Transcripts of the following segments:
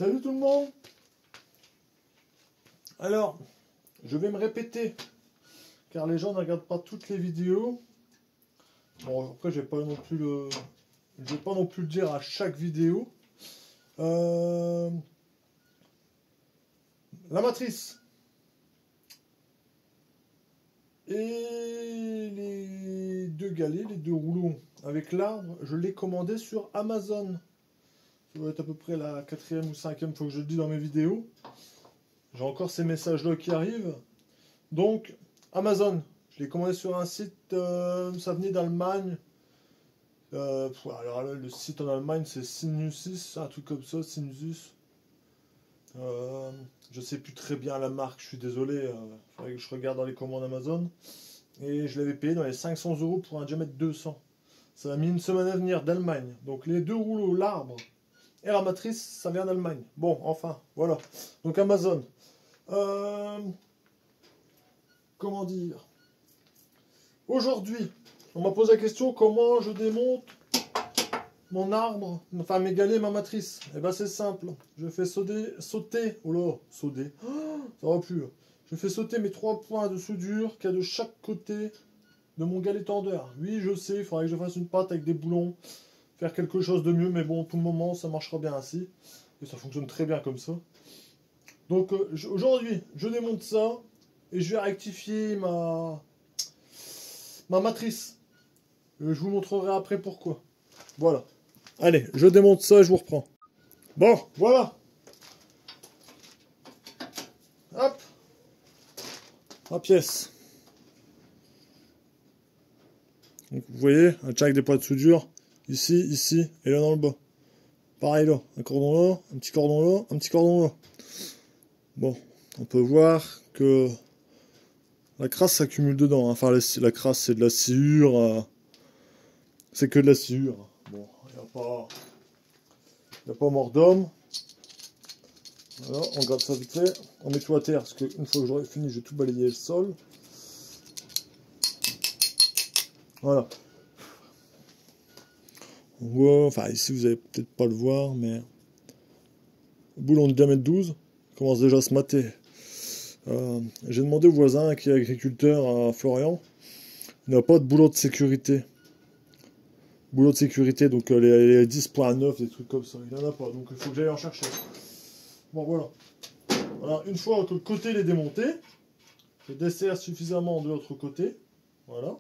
Salut tout le monde. Alors, je vais me répéter, car les gens ne regardent pas toutes les vidéos. Bon, après, je vais pas non plus le dire à chaque vidéo. La matrice et les deux galets, les deux rouleaux avec l'arbre, je l'ai commandé sur Amazon. Ça doit être à peu près la 4e ou 5e fois que je le dis dans mes vidéos. J'ai encore ces messages-là qui arrivent. Donc, Amazon, je l'ai commandé sur un site, ça venait d'Allemagne. Alors là, le site en Allemagne, c'est Sinusis, un truc comme ça, Sinusis. Je sais plus très bien la marque, je suis désolé. Il faudrait que je regarde dans les commandes Amazon. Et je l'avais payé dans les 500 € pour un diamètre 200. Ça a mis une semaine à venir d'Allemagne. Donc les deux rouleaux, l'arbre et la matrice, ça vient d'Allemagne. Bon, enfin, voilà. Donc Amazon. Comment dire? Aujourd'hui, on m'a posé la question comment je démonte mon arbre, enfin mes galets, ma matrice. Eh ben c'est simple. Je fais sauter, oh là, sauter, ça va plus. Je fais sauter mes 3 points de soudure qu'il y a de chaque côté de mon galet tendeur. Oui, je sais, il faudrait que je fasse une pâte avec des boulons, faire quelque chose de mieux, mais bon, pour le moment, ça marchera bien ainsi. Et ça fonctionne très bien comme ça. Donc aujourd'hui, je démonte ça et je vais rectifier ma matrice. Je vous montrerai après pourquoi. Voilà. Allez, je démonte ça et je vous reprends. Bon, voilà. Hop. Ma pièce. Donc, vous voyez, un tchak avec des points de soudure. Ici, ici, et là dans le bas. Pareil là, un cordon là, un petit cordon là, un petit cordon là. Bon, on peut voir que la crasse s'accumule dedans. Hein. Enfin, la crasse, c'est de la sciure. C'est que de la sciure. Bon, il n'y a pas mort d'homme. Voilà, on gratte ça vite fait. On met tout à terre, parce qu'une fois que j'aurai fini, je vais tout balayer le sol. Voilà. On voit, enfin ici vous allez peut-être pas le voir, mais le boulon de diamètre 12 commence déjà à se mater. J'ai demandé au voisin qui est agriculteur à Florian, il n'a pas de boulot de sécurité. Boulot de sécurité, donc les 10.9, des trucs comme ça, il n'en a pas, donc il faut que j'aille en chercher. Bon voilà. Voilà, une fois que le côté est démonté, je desserre suffisamment de l'autre côté. Voilà.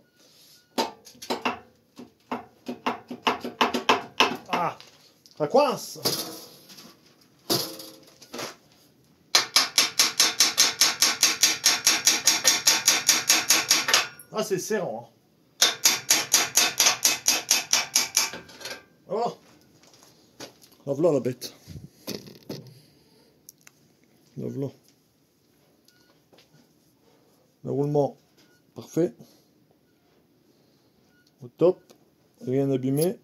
Ah, ça coince. Ah, c'est serrant. Hein. Voilà. La voilà la bête. La voilà. Le roulement parfait. Au top. Rien abîmé.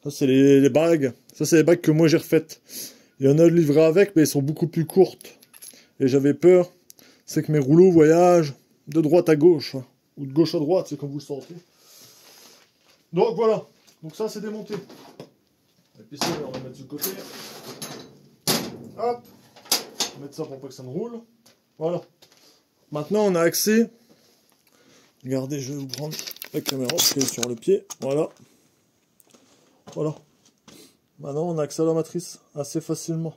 Ça c'est les bagues. Ça c'est les bagues que moi j'ai refaites. Il y en a livré avec, mais elles sont beaucoup plus courtes. Et j'avais peur, c'est que mes rouleaux voyagent de droite à gauche. Hein, ou de gauche à droite, c'est comme vous le sentez. Donc voilà. Donc ça c'est démonté. Et puis ça on va mettre du côté. Hop. On va mettre ça pour pas que ça ne roule. Voilà. Maintenant on a accès. Regardez, je vais vous prendre la caméra qui est sur le pied. Voilà. Voilà. Maintenant, on a accès à la matrice assez facilement.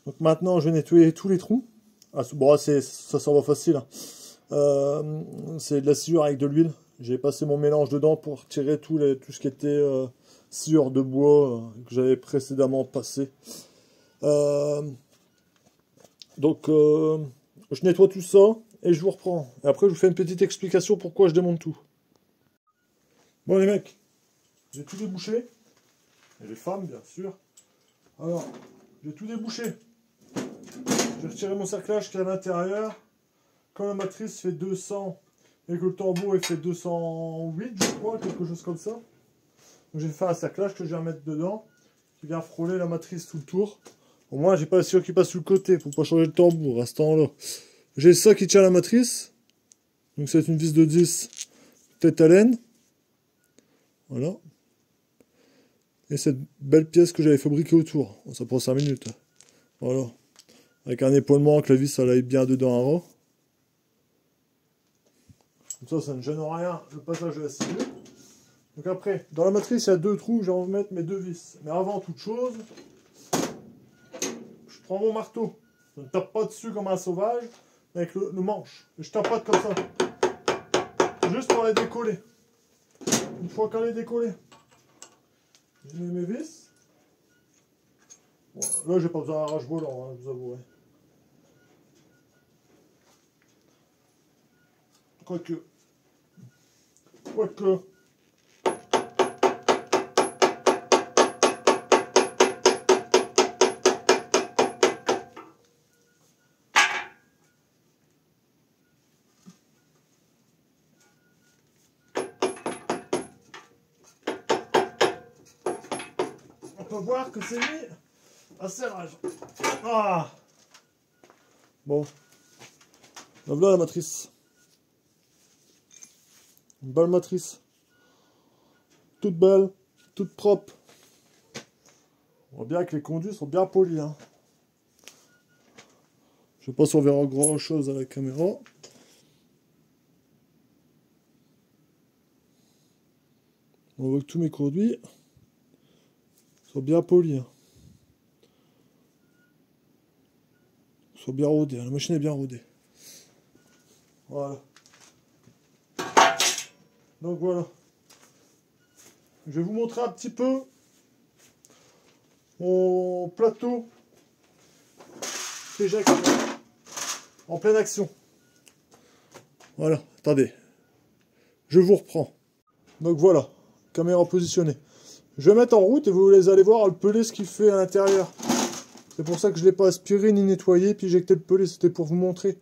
Donc maintenant, je vais nettoyer tous les trous. Ah, bon, ça s'en va facile. Hein. C'est de la sciure avec de l'huile. J'ai passé mon mélange dedans pour tirer tout ce qui était sciure de bois que j'avais précédemment passé. Donc, je nettoie tout ça et je vous reprends. Et après, je vous fais une petite explication pourquoi je démonte tout. Bon, les mecs, j'ai tout débouché. Et les femmes, bien sûr. Alors, j'ai tout débouché. J'ai retiré mon cerclage qui est à l'intérieur. Quand la matrice fait 200 et que le tambour il fait 208, je crois, quelque chose comme ça. Donc j'ai fait un cerclage que je vais remettre dedans, qui vient frôler la matrice tout le tour. Au moins, j'ai pas la sciure qui passe sur le côté pour pas changer le tambour à ce temps-là. J'ai ça qui tient la matrice. Donc c'est une vis de 10 tête à laine. Voilà. et cette belle pièce que j'avais fabriquée autour. Bon, ça prend 5 minutes. Voilà. Avec un épaulement, que la vis, ça aille bien dedans avant. Comme ça ne gêne rien le passage de la scie. Donc après, dans la matrice, il y a 2 trous, j'ai envie de mettre mes 2 vis. Mais avant toute chose, je prends mon marteau. Je ne tape pas dessus comme un sauvage, avec le manche. Je tapote comme ça. Juste pour les décoller. Une fois qu'elle est décollée, je mets mes vis. Bon, là, j'ai pas besoin d'un arrache-volant, hein, je vous avouerai. Quoique. On peut voir que c'est mis à serrage. Ah. Bon. Donc là, la matrice. Une belle matrice. Toute belle, toute propre. On voit bien que les conduits sont bien polis. Hein. Je sais pas si on verra grand chose à la caméra. On voit que tous mes conduits sont bien polis. Hein. Sont bien rodés. La machine est bien rodée. Voilà. Donc voilà. Je vais vous montrer un petit peu mon plateau Péjac en pleine action. Voilà, attendez. Je vous reprends. Donc voilà, caméra positionnée. Je vais mettre en route et vous allez voir le pelé ce qu'il fait à l'intérieur. C'est pour ça que je ne l'ai pas aspiré ni nettoyé puis éjecté le pelé, c'était pour vous montrer.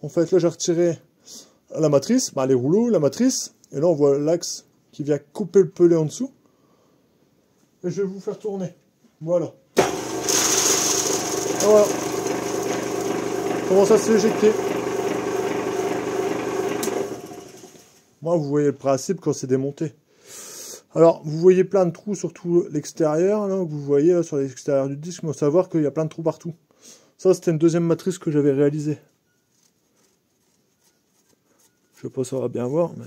En fait là j'ai retiré la matrice, les rouleaux, la matrice. Et là, on voit l'axe qui vient couper le pelé en dessous. Et je vais vous faire tourner. Voilà. Et voilà. Comment ça s'est éjecté. Moi, vous voyez le principe quand c'est démonté. Alors, vous voyez plein de trous sur tout l'extérieur. Vous voyez là, sur l'extérieur du disque. Mais il faut savoir qu'il y a plein de trous partout. Ça, c'était une deuxième matrice que j'avais réalisée. Je sais pas si ça va bien voir, mais...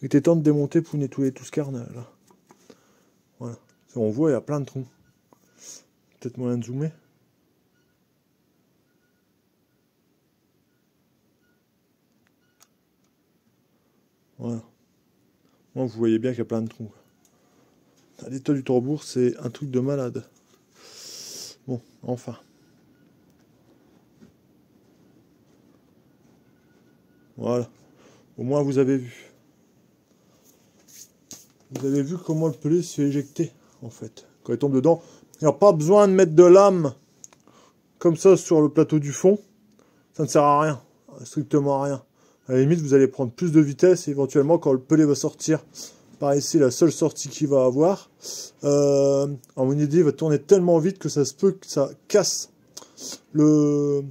Il était temps de démonter pour nettoyer tout ce carnage. Là. Voilà. On voit, il y a plein de trous. Peut-être moyen de zoomer. Voilà. Bon, vous voyez bien qu'il y a plein de trous. L'état du tambour, c'est un truc de malade. Bon, enfin. Voilà. Au moins, vous avez vu. Vous avez vu comment le pelé se fait éjecter, en fait. Quand il tombe dedans, il n'y a pas besoin de mettre de lame comme ça sur le plateau du fond. Ça ne sert à rien. Strictement à rien. À la limite, vous allez prendre plus de vitesse et éventuellement, quand le pelé va sortir, par ici, la seule sortie qu'il va avoir, à mon idée, il va tourner tellement vite que ça se peut que ça casse le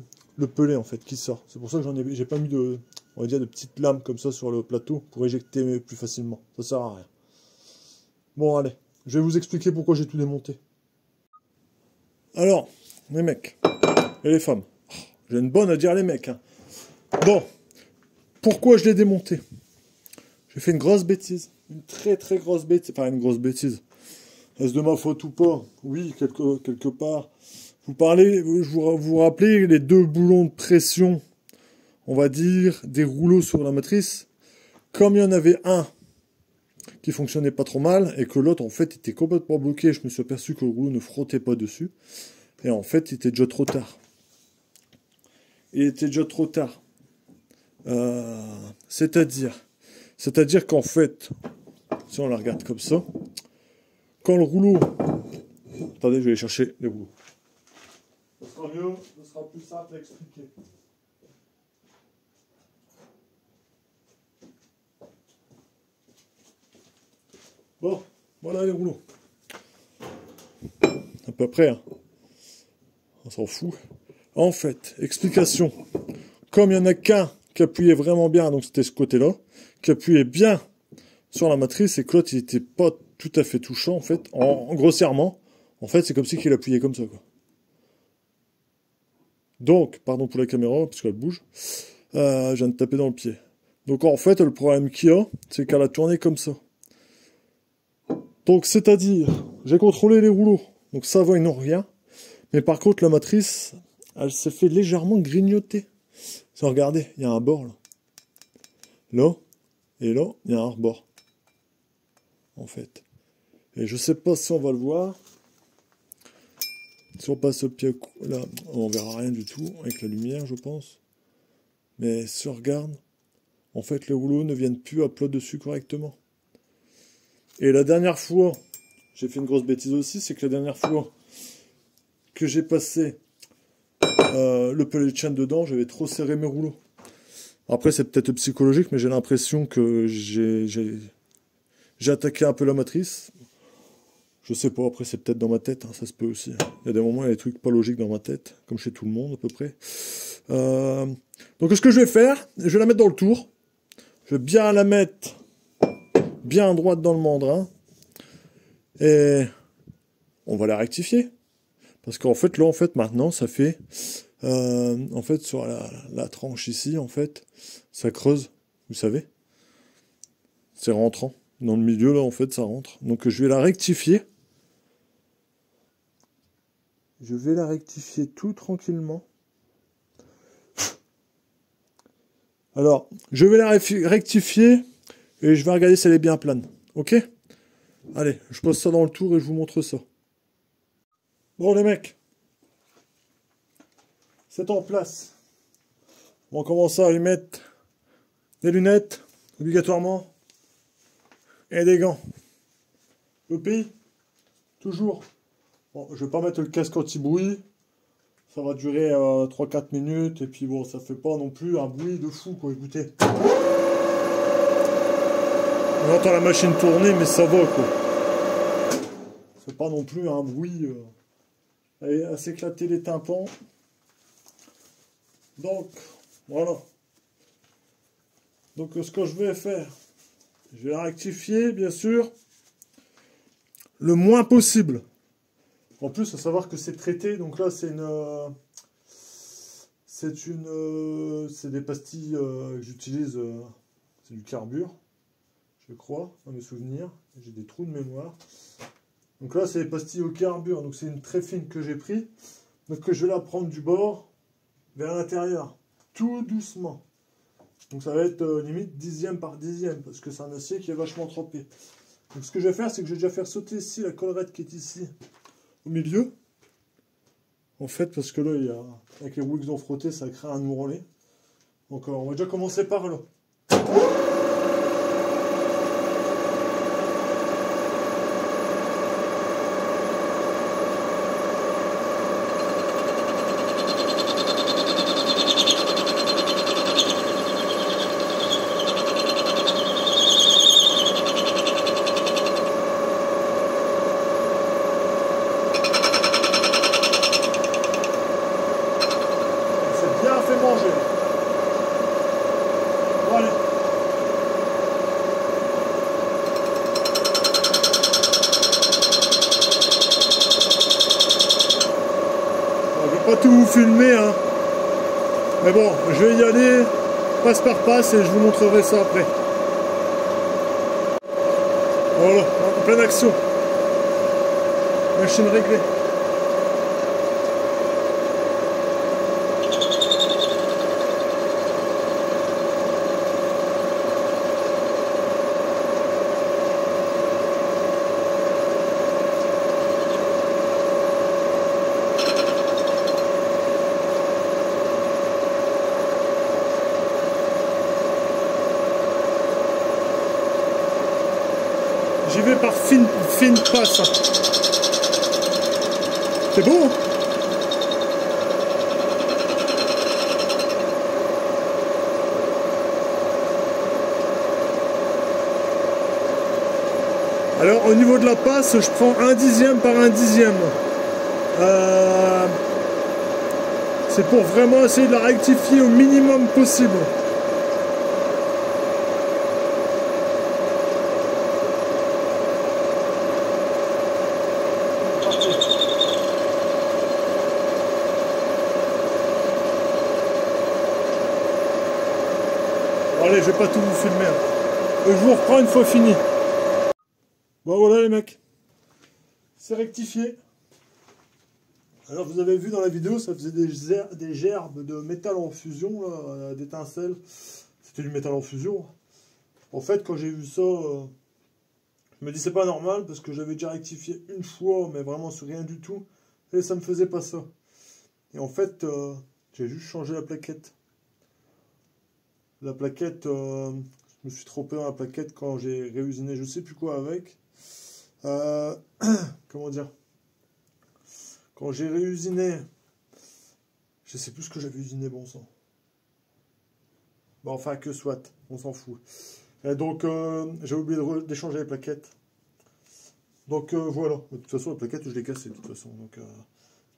pelé, en fait, qui sort. C'est pour ça que j'ai pas mis de, on va dire, de petites lames comme ça sur le plateau pour éjecter plus facilement. Ça sert à rien. Bon, allez, je vais vous expliquer pourquoi j'ai tout démonté. Alors, les mecs et les femmes, j'ai une bonne à dire les mecs. Hein. Bon, pourquoi je l'ai démonté? J'ai fait une grosse bêtise, une très très grosse bêtise, enfin une grosse bêtise. Est-ce de ma faute ou pas? Oui, quelque part. Vous rappelez les 2 boulons de pression, on va dire, des rouleaux sur la matrice. Comme il y en avait un qui fonctionnait pas trop mal, et que l'autre, en fait, était complètement bloqué. Je me suis aperçu que le rouleau ne frottait pas dessus. Et en fait, il était déjà trop tard. C'est-à-dire qu'en fait, si on la regarde comme ça, quand le rouleau... Attendez, je vais aller chercher les rouleaux. Ce sera mieux, ce sera plus simple à expliquer. Bon, voilà les rouleaux. À peu près, hein. On s'en fout. En fait, explication. Comme il n'y en a qu'un qui appuyait vraiment bien, donc c'était ce côté-là, qui appuyait bien sur la matrice, et que l'autre, il n'était pas tout à fait touchant, en fait, grossièrement. En fait, c'est comme si qu'il appuyait comme ça, quoi. Donc, pardon pour la caméra, parce qu'elle bouge. Je viens de taper dans le pied. Donc, en fait, le problème qu'il y a, c'est qu'elle a tourné comme ça. Donc, c'est-à-dire, j'ai contrôlé les rouleaux. Donc, ça va, ils n'ont rien. Mais par contre, la matrice, elle s'est fait légèrement grignoter. Regardez, il y a un bord, là. Là, et là, il y a un rebord. En fait. Et je sais pas si on va le voir. Si on passe au pied là, on verra rien du tout avec la lumière, je pense. Mais si on regarde, en fait, les rouleaux ne viennent plus à plat dessus correctement. Et la dernière fois, j'ai fait une grosse bêtise aussi, c'est que la dernière fois que j'ai passé le pellet de chaîne dedans, j'avais trop serré mes rouleaux. Après, c'est peut-être psychologique, mais j'ai l'impression que j'ai attaqué un peu la matrice. Je sais pas, après c'est peut-être dans ma tête, hein, ça se peut aussi. Il y a des moments, il y a des trucs pas logiques dans ma tête, comme chez tout le monde à peu près. Donc ce que je vais faire, je vais la mettre dans le tour. Je vais bien la mettre bien droite dans le mandrin. Et on va la rectifier. Parce qu'en fait, là, maintenant, ça fait... en fait, sur la tranche ici, en fait, ça creuse, vous savez. C'est rentrant. Dans le milieu, là, en fait, ça rentre. Donc je vais la rectifier. Je vais la rectifier tout tranquillement. Alors, je vais la rectifier et je vais regarder si elle est bien plane. Ok? Allez, je pose ça dans le tour et je vous montre ça. Bon les mecs, c'est en place. On commence à y mettre des lunettes, obligatoirement, et des gants. Le pays, toujours. Bon, je vais pas mettre le casque anti-bruit. Ça va durer 3-4 minutes. Et puis bon, ça fait pas non plus un bruit de fou, quoi. Écoutez. On entend la machine tourner, mais ça va, quoi. C'est pas non plus un bruit à s'éclater les tympans. Donc, voilà. Donc, ce que je vais faire, je vais la rectifier, bien sûr, le moins possible. En plus, à savoir que c'est traité, donc là, c'est des pastilles que j'utilise, c'est du carbure, je crois, dans mes souvenirs. J'ai des trous de mémoire. Donc là, c'est des pastilles au carbure, donc c'est une très fine que j'ai pris. Donc je vais la prendre du bord vers l'intérieur, tout doucement. Donc ça va être limite dixième par dixième, parce que c'est un acier qui est vachement trempé. Donc ce que je vais faire, c'est que je vais déjà faire sauter ici la collerette qui est ici, au milieu. En fait, parce que là, avec les roues qu'ils ont frotté, ça crée un ourlet. Donc on va déjà commencer par là. Pas tout vous filmer, hein. Mais bon, je vais y aller passe par passe et je vous montrerai ça après. Voilà, en pleine action. Machine réglée. J'y vais par fine passe. C'est beau, hein? Alors au niveau de la passe, je prends 1/10 par 1/10. C'est pour vraiment essayer de la rectifier au minimum possible. Allez, je vais pas tout vous filmer. Je vous reprends une fois fini. Bon voilà les mecs. C'est rectifié. Alors vous avez vu dans la vidéo, ça faisait des gerbes de métal en fusion, d'étincelles. C'était du métal en fusion. En fait, quand j'ai vu ça, je me dis c'est pas normal parce que j'avais déjà rectifié une fois, mais vraiment sur rien du tout. Et ça me faisait pas ça. Et en fait, j'ai juste changé la plaquette. La plaquette, je me suis trompé dans la plaquette quand j'ai réusiné je sais plus quoi avec. Comment dire? Quand j'ai réusiné, je sais plus ce que j'avais usiné, bon sang. Bon, enfin, que soit, on s'en fout. Et donc, j'ai oublié d'échanger les plaquettes. Donc, voilà. De toute façon, la plaquette, je l'ai cassée, de toute façon. Donc,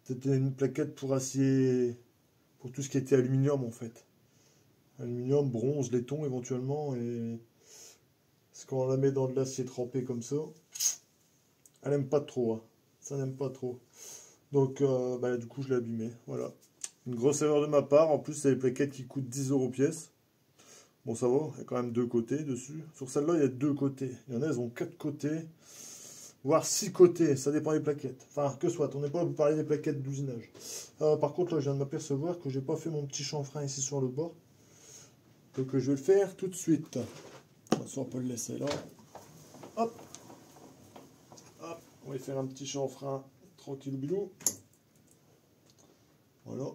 c'était une plaquette pour acier, pour tout ce qui était aluminium, en fait. Aluminium, bronze, laiton, éventuellement. Et c'est quand on la met dans de l'acier trempé comme ça, elle n'aime pas trop. Hein. Ça n'aime pas trop. Donc, bah, du coup, je l'ai abîmé. Voilà. Une grosse erreur de ma part. En plus, c'est des plaquettes qui coûtent 10 € pièce. Bon, ça va. Il y a quand même 2 côtés dessus. Sur celle-là, il y a 2 côtés. Il y en a, elles ont 4 côtés. Voire 6 côtés. Ça dépend des plaquettes. Enfin, que soit. On n'est pas là pour parler des plaquettes d'usinage. Par contre, là, je viens de m'apercevoir que j'ai pas fait mon petit chanfrein ici sur le bord. Donc, je vais le faire tout de suite. On peut le laisser là. Hop. Hop. On va faire un petit chanfrein. Tranquille bilou. Voilà.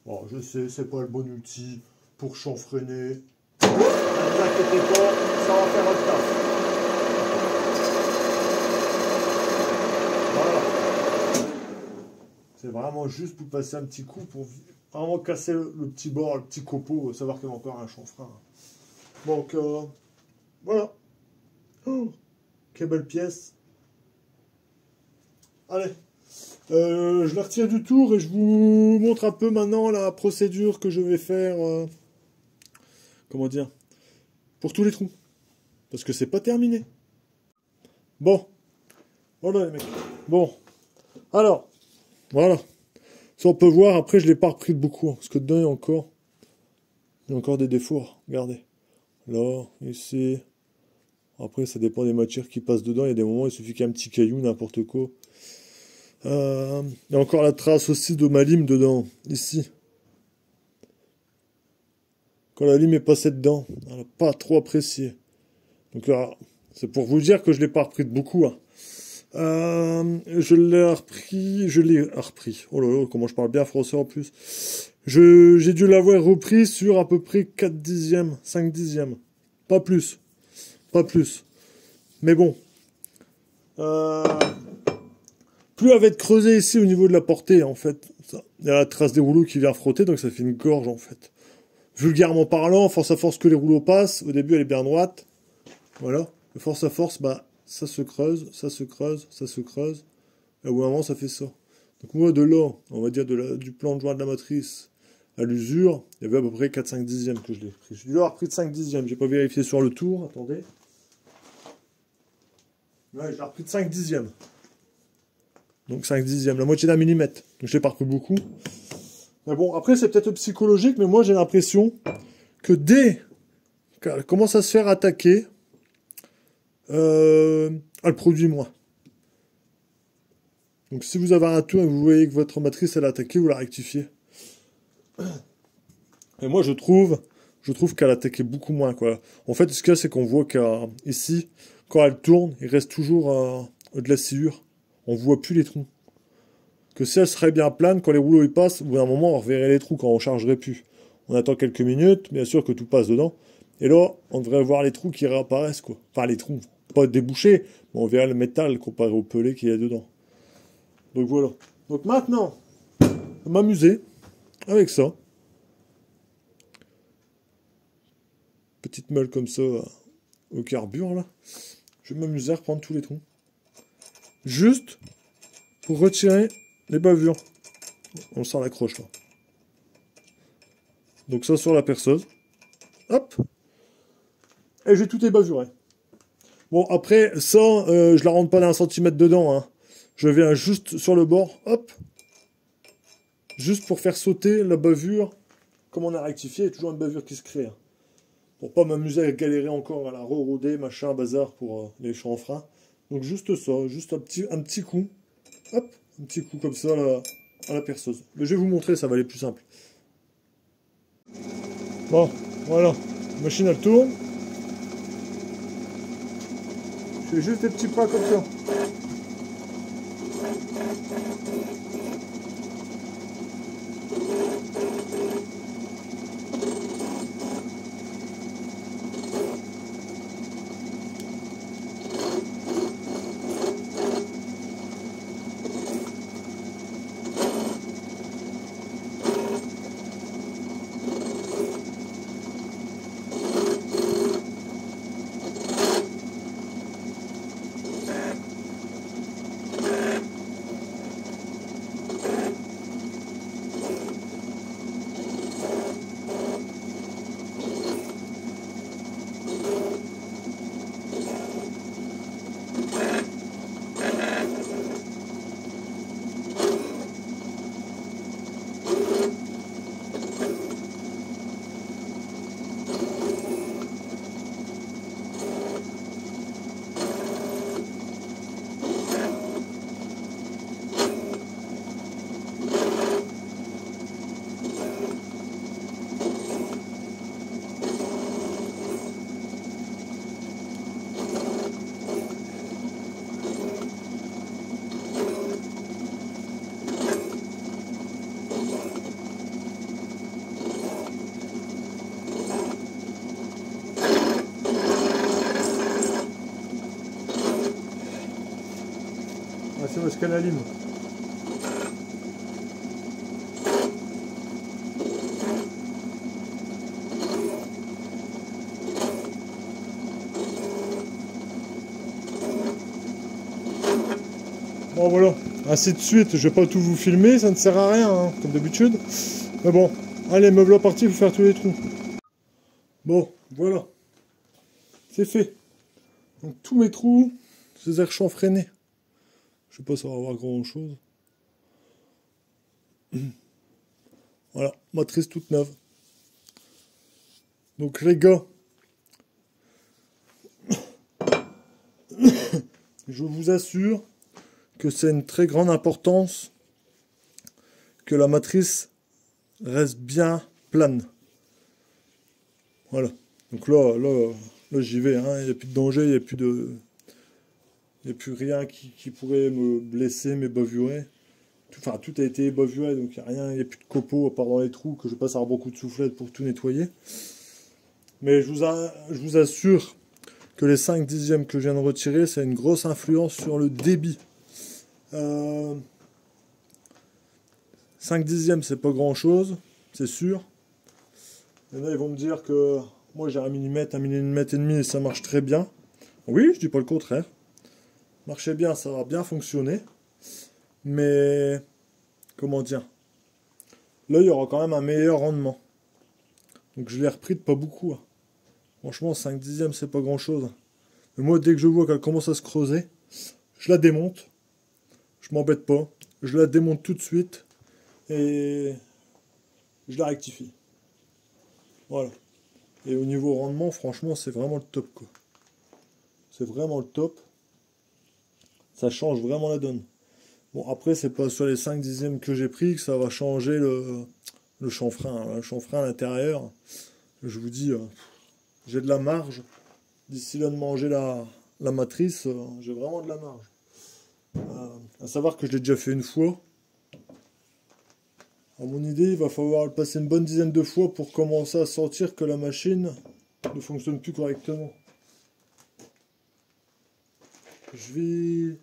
Bon, je sais, c'est pas le bon outil pour chanfreiner. Ne vous inquiétez pas, ça va faire un taf. Voilà. C'est vraiment juste pour passer un petit coup, pour vraiment casser le petit bord, le petit copeau, savoir qu'il y a encore un chanfrein. Donc, voilà. Oh, quelle belle pièce. Allez, je la retire du tour et je vous montre un peu maintenant la procédure que je vais faire, comment dire, pour tous les trous. Parce que c'est pas terminé. Bon, voilà les mecs. Bon, alors, voilà. Ça on peut voir, après je l'ai pas repris de beaucoup, hein, parce que dedans il y a encore des défauts, regardez. Là, ici. Après ça dépend des matières qui passent dedans, il y a des moments il suffit qu'il y ait un petit caillou, n'importe quoi. Il y a encore la trace aussi de ma lime dedans, ici. Quand la lime est passée dedans, elle n'a pas trop apprécié. Donc là, c'est pour vous dire que je ne l'ai pas repris de beaucoup. Hein. Je l'ai repris. Oh là là, comment je parle bien français en plus. J'ai dû l'avoir repris sur à peu près 4 dixièmes, 5 dixièmes. Pas plus. Pas plus. Mais bon. Plus elle va être creusée ici au niveau de la portée, en fait. Il y a la trace des rouleaux qui vient frotter, donc ça fait une gorge, en fait. Vulgairement parlant, force à force que les rouleaux passent, au début elle est bien droite. Voilà. Et force à force, bah, ça se creuse, ça se creuse, ça se creuse. Et au bout d'un moment, ça fait ça. Donc moi, de là, on va dire du plan de joint de la matrice à l'usure, il y avait à peu près 4-5 dixièmes que je l'ai pris. J'ai dû avoir pris de 5 dixièmes. J'ai pas vérifié sur le tour, attendez. Là, j'ai repris de 5 dixièmes. Donc 5 dixièmes, la moitié d'un millimètre. Donc je l'ai pas repris beaucoup. Mais bon, après c'est peut-être psychologique, mais moi j'ai l'impression que dès qu'elle commence à se faire attaquer, elle produit moins. Donc si vous avez un tour et que vous voyez que votre matrice elle est attaquée, vous la rectifiez. Et moi je trouve qu'elle attaquait beaucoup moins, quoi. En fait, ce qu'il y a, c'est qu'on voit qu'ici, quand elle tourne, il reste toujours de la sciure. On voit plus les trous. Que si elle serait bien plane, quand les rouleaux y passent, au bout d'un moment, on reverrait les trous quand on chargerait plus. On attend quelques minutes, bien sûr que tout passe dedans. Et là, on devrait voir les trous qui réapparaissent, quoi. Enfin, les trous, pas débouchés, mais on verra le métal comparé au pelé qu'il y a dedans. Donc voilà. Donc maintenant, je vais m'amuser avec ça. Petite meule comme ça, au carbure, là. Je vais m'amuser à reprendre tous les trous. Juste pour retirer les bavures. On sent l'accroche là. Donc ça sur la perceuse. Hop. Et j'ai tout ébasuré. Bon après ça, je la rentre pas d'un centimètre dedans. Hein. Je viens juste sur le bord. Hop. juste pour faire sauter la bavure. Comme on a rectifié, il y a toujours une bavure qui se crée. Hein. Pour pas m'amuser à galérer encore à la re-roder, machin, bazar pour les chanfreins. Donc juste ça, juste un petit coup. Hop, un petit coup comme ça à la perceuse. Mais je vais vous montrer, ça va aller plus simple. Bon, voilà. La machine elle tourne. Je fais juste des petits pas comme ça. Ah, c'est parce qu'elle allume. Bon voilà, ainsi de suite, je vais pas tout vous filmer, ça ne sert à rien, hein, comme d'habitude. Mais bon, allez, me voilà parti, il faut faire tous les trous. Bon, voilà, c'est fait. Donc tous mes trous, ces airs chanfreinés. Je sais pas si ça va avoir grand chose. Voilà, matrice toute neuve. Donc les gars, je vous assure que c'est une très grande importance que la matrice reste bien plane. Voilà. Donc là j'y vais, hein. Il n'y a plus de danger, il n'y a plus rien qui pourrait me blesser, me bavurer. Enfin, tout a été bavuré, donc il n'y a rien, il n'y a plus de copeaux à part dans les trous que je passe à beaucoup de soufflettes pour tout nettoyer. Mais je vous assure que les 5 dixièmes que je viens de retirer, ça a une grosse influence sur le débit. 5 dixièmes, c'est pas grand chose, c'est sûr. Il y en a, ils vont me dire que moi j'ai 1 millimètre et demi et ça marche très bien. Oui, je dis pas le contraire. Marchait bien, ça va bien fonctionner. Mais, comment dire, là il y aura quand même un meilleur rendement. Donc je l'ai repris de pas beaucoup. Hein. Franchement, 5 dixièmes, c'est pas grand chose. Mais moi, dès que je vois qu'elle commence à se creuser, je la démonte. Je m'embête pas. Je la démonte tout de suite. Et je la rectifie. Voilà. Et au niveau rendement, franchement, c'est vraiment le top, quoi. C'est vraiment le top. Ça change vraiment la donne. Bon, après, c'est pas sur les 5 dixièmes que j'ai pris que ça va changer le chanfrein. Hein. Le chanfrein à l'intérieur, je vous dis, j'ai de la marge. D'ici là de manger la matrice, j'ai vraiment de la marge. À savoir que je l'ai déjà fait une fois. À mon idée, il va falloir le passer une bonne dizaine de fois pour commencer à sentir que la machine ne fonctionne plus correctement. Je vais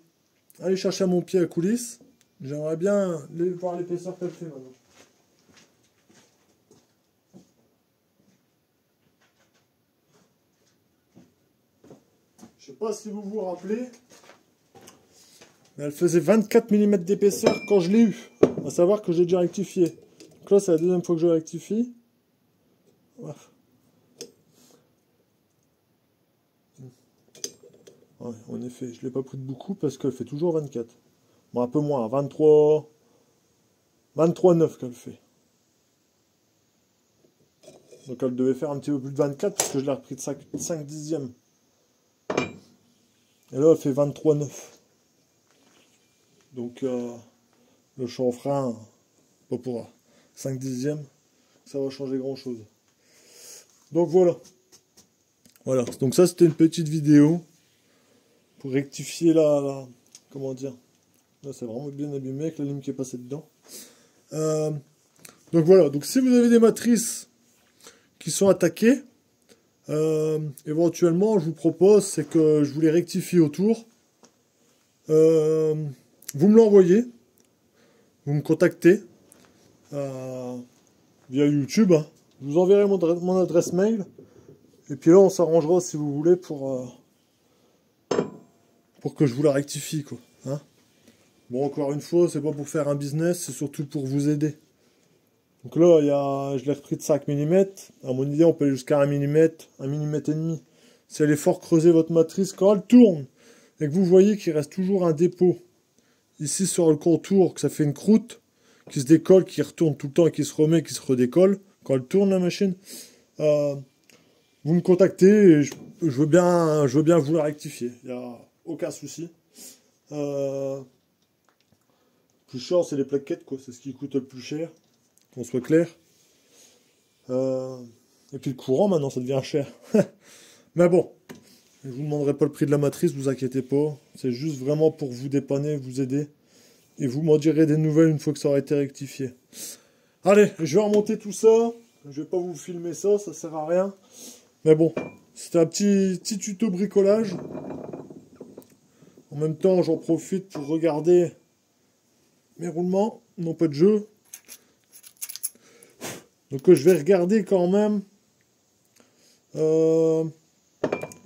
aller chercher à mon pied à coulisses. J'aimerais bien voir l'épaisseur qu'elle fait maintenant. Je sais pas si vous vous rappelez, mais elle faisait 24 mm d'épaisseur quand je l'ai eu. À savoir que j'ai déjà rectifié. Donc là, c'est la deuxième fois que je rectifie. Ouais. Ouais, en effet, je ne l'ai pas pris de beaucoup parce qu'elle fait toujours 24. Bon, un peu moins, 23, 23,9 qu'elle fait. Donc elle devait faire un petit peu plus de 24 parce que je l'ai repris de 5 dixièmes. Et là elle fait 23,9. Donc le chanfrein, pas pour 5 dixièmes, ça va changer grand chose. Donc voilà. Voilà, donc ça c'était une petite vidéo pour rectifier comment dire. Là c'est vraiment bien abîmé avec la lime qui est passée dedans. Donc voilà, donc si vous avez des matrices qui sont attaquées, éventuellement je vous propose c'est que je vous les rectifie autour. Vous me l'envoyez, vous me contactez via YouTube, hein. Je vous enverrai mon adresse mail et puis là on s'arrangera si vous voulez pour que je vous la rectifie quoi. Hein, bon, encore une fois, c'est pas pour faire un business, c'est surtout pour vous aider. Donc là, je l'ai repris de 5 mm. À mon idée, on peut aller jusqu'à 1 mm, 1 mm et demi. Si elle est fort creusée votre matrice, quand elle tourne, et que vous voyez qu'il reste toujours un dépôt, ici sur le contour, que ça fait une croûte, qui se décolle, qui retourne tout le temps, et qui se remet, qui se redécolle, quand elle tourne la machine, vous me contactez, et je veux bien vous la rectifier. Il n'y a aucun souci. Plus cher, c'est les plaquettes, quoi. C'est ce qui coûte le plus cher, qu'on soit clair. Et puis le courant, maintenant, ça devient cher. Mais bon, je vous demanderai pas le prix de la matrice, vous inquiétez pas. C'est juste vraiment pour vous dépanner, vous aider. Et vous m'en direz des nouvelles une fois que ça aura été rectifié. Allez, je vais remonter tout ça. Je vais pas vous filmer ça, ça sert à rien. Mais bon, c'était un petit tuto bricolage. En même temps, j'en profite pour regarder mes roulements, non pas de jeu. Donc je vais regarder quand même.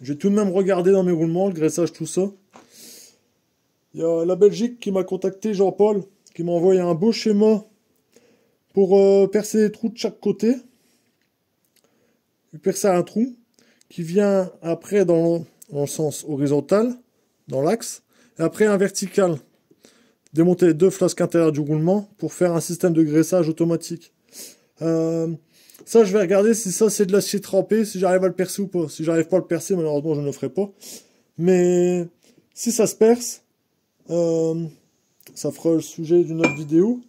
J'ai tout de même regardé dans mes roulements, le graissage, tout ça. Il y a la Belgique qui m'a contacté, Jean-Paul, qui m'a envoyé un beau schéma pour percer les trous de chaque côté. Percer un trou qui vient après dans le sens horizontal, dans l'axe, et après un vertical. Démonter les deux flasques intérieures du roulement pour faire un système de graissage automatique. Ça, je vais regarder si ça c'est de l'acier trempé, si j'arrive à le percer ou pas. Si j'arrive pas à le percer, malheureusement, je ne le ferai pas. Mais si ça se perce, ça fera le sujet d'une autre vidéo.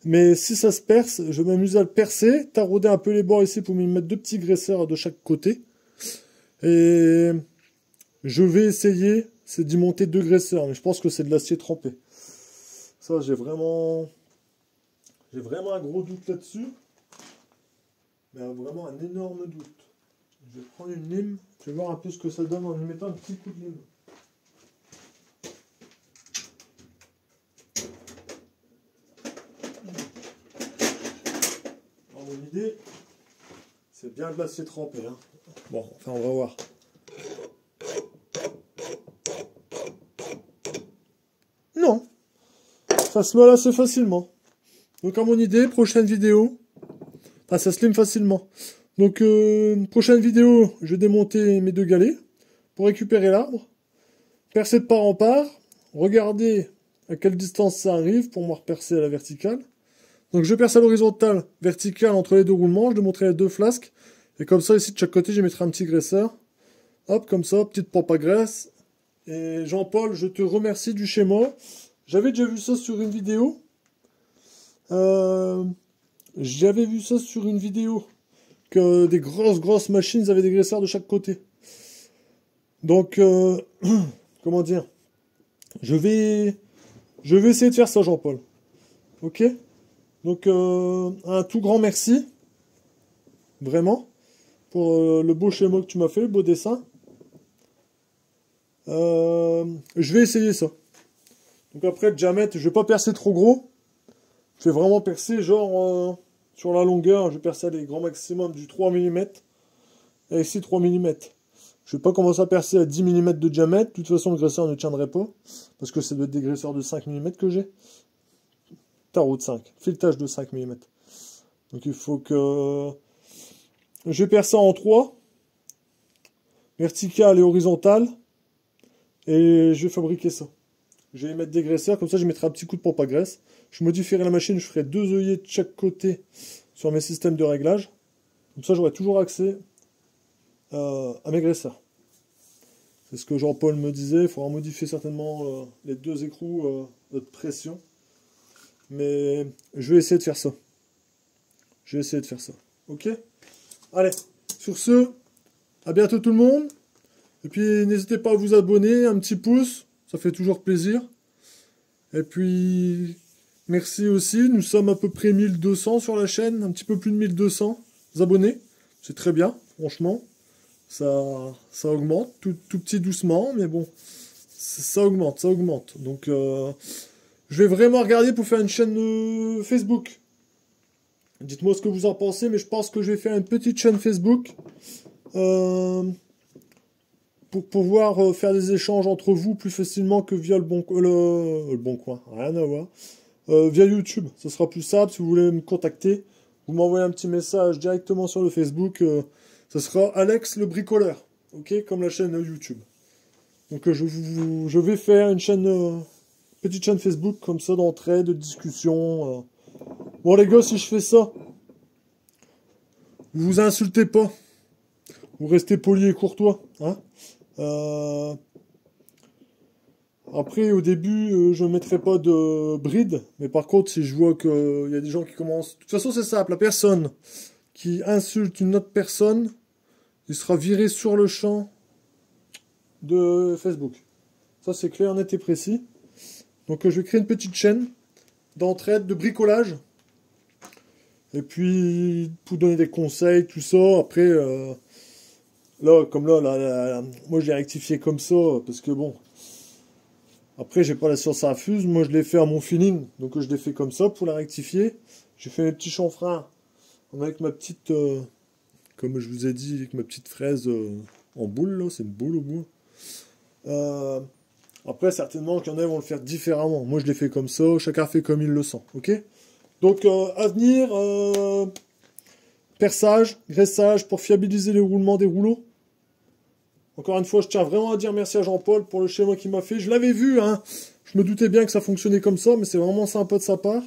Mais si ça se perce, je vais m'amuser à le percer, tarauder un peu les bords ici pour m'y mettre deux petits graisseurs de chaque côté. Et je vais essayer, c'est d'y monter deux graisseurs, mais je pense que c'est de l'acier trempé. Ça, j'ai vraiment un gros doute là-dessus. Mais vraiment un énorme doute. Je vais prendre une lime, je vais voir un peu ce que ça donne en lui mettant un petit coup de lime. Alors, mon idée, c'est bien de l'acier trempé. Hein. Bon, enfin, on va voir. Non, ça se mêle assez facilement. Donc, à mon idée, prochaine vidéo, ça se lime facilement. Donc, prochaine vidéo, je vais démonter mes deux galets pour récupérer l'arbre, percer de part en part, regarder à quelle distance ça arrive pour me repercer à la verticale. Donc, je perce à l'horizontale, verticale entre les deux roulements, je démonterai les deux flasques, et comme ça, ici de chaque côté, je mettrai un petit graisseur. Hop, comme ça, petite pompe à graisse. Et Jean-Paul, je te remercie du schéma. J'avais déjà vu ça sur une vidéo. J'avais vu ça sur une vidéo, que des grosses machines avaient des graisseurs de chaque côté. Donc, comment dire, je vais essayer de faire ça, Jean-Paul. Ok? Donc, un tout grand merci, vraiment, pour le beau schéma que tu m'as fait, le beau dessin. Je vais essayer ça. Donc après, le diamètre, je vais pas percer trop gros. Je vais vraiment percer genre sur la longueur, je vais percer les grands maximum du 3 mm. Et ici 3 mm. Je vais pas commencer à percer à 10 mm de diamètre. De toute façon, le graisseur ne tiendrait pas. Parce que c'est des graisseurs de 5 mm que j'ai. Tarot de 5. Filetage de 5 mm. Donc il faut que... Je vais percer en 3. Vertical et horizontal. Et je vais fabriquer ça. Je vais y mettre des graisseurs, comme ça je mettrai un petit coup de pompe à graisse. Je modifierai la machine, je ferai 2 œillets de chaque côté sur mes systèmes de réglage. Comme ça j'aurai toujours accès à mes graisseurs. C'est ce que Jean-Paul me disait, il faudra modifier certainement les 2 écrous de pression. Mais je vais essayer de faire ça. Je vais essayer de faire ça. Ok? Allez, sur ce, à bientôt tout le monde. Et puis n'hésitez pas à vous abonner, un petit pouce, ça fait toujours plaisir. Et puis merci aussi, nous sommes à peu près 1200 sur la chaîne, un petit peu plus de 1200 abonnés. C'est très bien, franchement. Ça augmente, tout petit doucement, mais bon, ça augmente, ça augmente. Donc je vais vraiment regarder pour faire une chaîne Facebook. Dites-moi ce que vous en pensez, mais je pense que je vais faire une petite chaîne Facebook. Pour pouvoir faire des échanges entre vous plus facilement que via le bon coin, rien à voir. Via YouTube, ce sera plus simple. Si vous voulez me contacter, vous m'envoyez un petit message directement sur le Facebook. Ce sera Alex le bricoleur, ok, comme la chaîne YouTube. Donc je vais faire une chaîne, petite chaîne Facebook comme ça d'entraide, de discussion. Bon les gars, si je fais ça, vous insultez pas, vous restez poli et courtois, hein. Après, au début, je ne mettrai pas de bride, mais par contre, si je vois qu'il y a des gens qui commencent... De toute façon, c'est simple, la personne qui insulte une autre personne, il sera viré sur le champ de Facebook. Ça, c'est clair, net et précis. Donc, je vais créer une petite chaîne d'entraide, de bricolage. Et puis, pour donner des conseils, tout ça, après... Là, comme là, moi je l'ai rectifié comme ça, parce que bon, après j'ai pas la science infuse, moi je l'ai fait à mon feeling, donc je l'ai fait comme ça pour la rectifier. J'ai fait mes petits chanfreins avec ma petite, comme je vous ai dit, avec ma petite fraise en boule, là, c'est une boule au bout. Après, certainement qu'il y en a qui vont le faire différemment. Moi je l'ai fait comme ça, chacun fait comme il le sent, ok? Donc à venir, perçage, graissage pour fiabiliser le roulement des rouleaux. Encore une fois, je tiens vraiment à dire merci à Jean-Paul pour le schéma qu'il m'a fait. Je l'avais vu, hein. Je me doutais bien que ça fonctionnait comme ça, mais c'est vraiment sympa de sa part.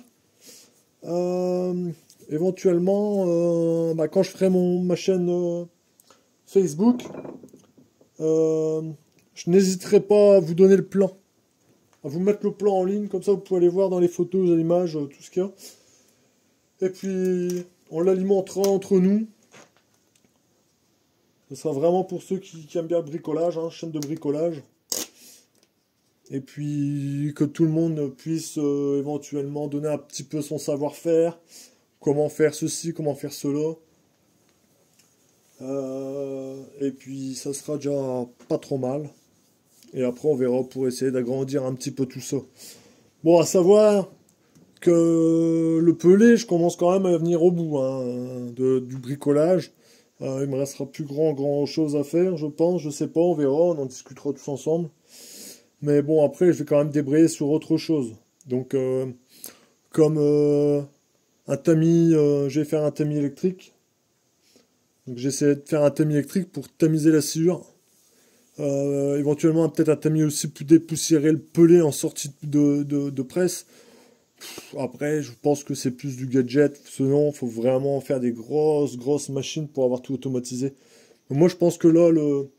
Éventuellement, quand je ferai ma chaîne Facebook, je n'hésiterai pas à vous donner le plan. À vous mettre le plan en ligne, comme ça vous pouvez aller voir dans les photos, les images, tout ce qu'il y a. Et puis, on l'alimentera entre nous. Ce sera vraiment pour ceux qui aiment bien le bricolage, hein, chaîne de bricolage. Et puis que tout le monde puisse éventuellement donner un petit peu son savoir-faire. Comment faire ceci, comment faire cela. Et puis ça sera déjà pas trop mal. Et après on verra pour essayer d'agrandir un petit peu tout ça. Bon, à savoir que le pelé, je commence quand même à venir au bout hein, du bricolage. Il me restera plus grand chose à faire, je pense, je sais pas, on verra, on en discutera tous ensemble. Mais bon, après, je vais quand même débrayer sur autre chose. Donc, comme un tamis, je vais faire un tamis électrique. Donc, j'essaie de faire un tamis électrique pour tamiser la sciure. Éventuellement, peut-être un tamis aussi pour dépoussiérer le pelé en sortie de presse. Après, je pense que c'est plus du gadget. Sinon, il faut vraiment faire des grosses machines pour avoir tout automatisé. Mais moi, je pense que là, le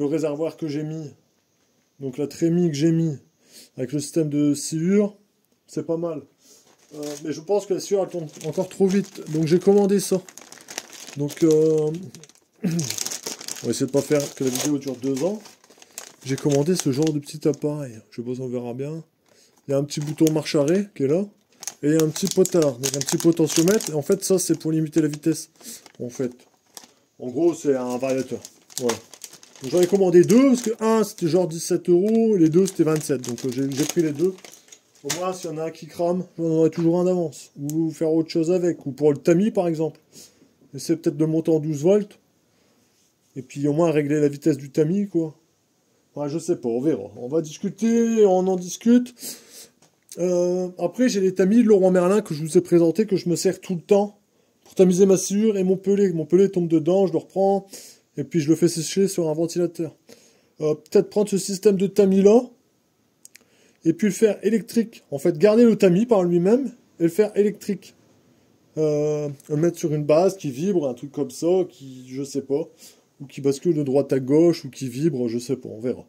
réservoir que j'ai mis, donc la trémie que j'ai mis, avec le système de sciure, c'est pas mal. Mais je pense que la sciure, elle tourne encore trop vite. Donc, j'ai commandé ça. Donc, on va essayer de pas faire que la vidéo dure 2 ans. J'ai commandé ce genre de petit appareil. Je sais pas si on verra bien. Il y a un petit bouton marche arrêt qui est là. Et il y a un petit potard, donc un petit potentiomètre. Et en fait, ça, c'est pour limiter la vitesse. En fait. En gros, c'est un variateur. Voilà. Donc j'en ai commandé 2, parce que un, c'était genre 17 €, et les 2, c'était 27. Donc j'ai pris les 2. Au moins, s'il y en a un qui crame, j'en aurai toujours un d'avance. Ou faire autre chose avec. Ou pour le tamis, par exemple. Essayer peut-être de monter en 12 volts. Et puis au moins régler la vitesse du tamis, quoi. Ouais, je sais pas, on verra. On va discuter, on en discute. Après, j'ai les tamis de Leroy Merlin que je vous ai présenté, que je me sers tout le temps pour tamiser ma sciure et mon pelé. Mon pelé tombe dedans, je le reprends et puis je le fais sécher sur un ventilateur. Peut-être prendre ce système de tamis là et puis le faire électrique. En fait, garder le tamis par lui-même et le faire électrique. Le mettre sur une base qui vibre, un truc comme ça, qui, je sais pas, ou qui bascule de droite à gauche, ou qui vibre, je sais pas, on verra.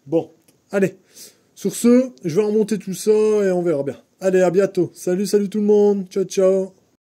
Bon, allez. Sur ce, je vais remonter tout ça et on verra bien. Allez, à bientôt. Salut, salut tout le monde. Ciao, ciao.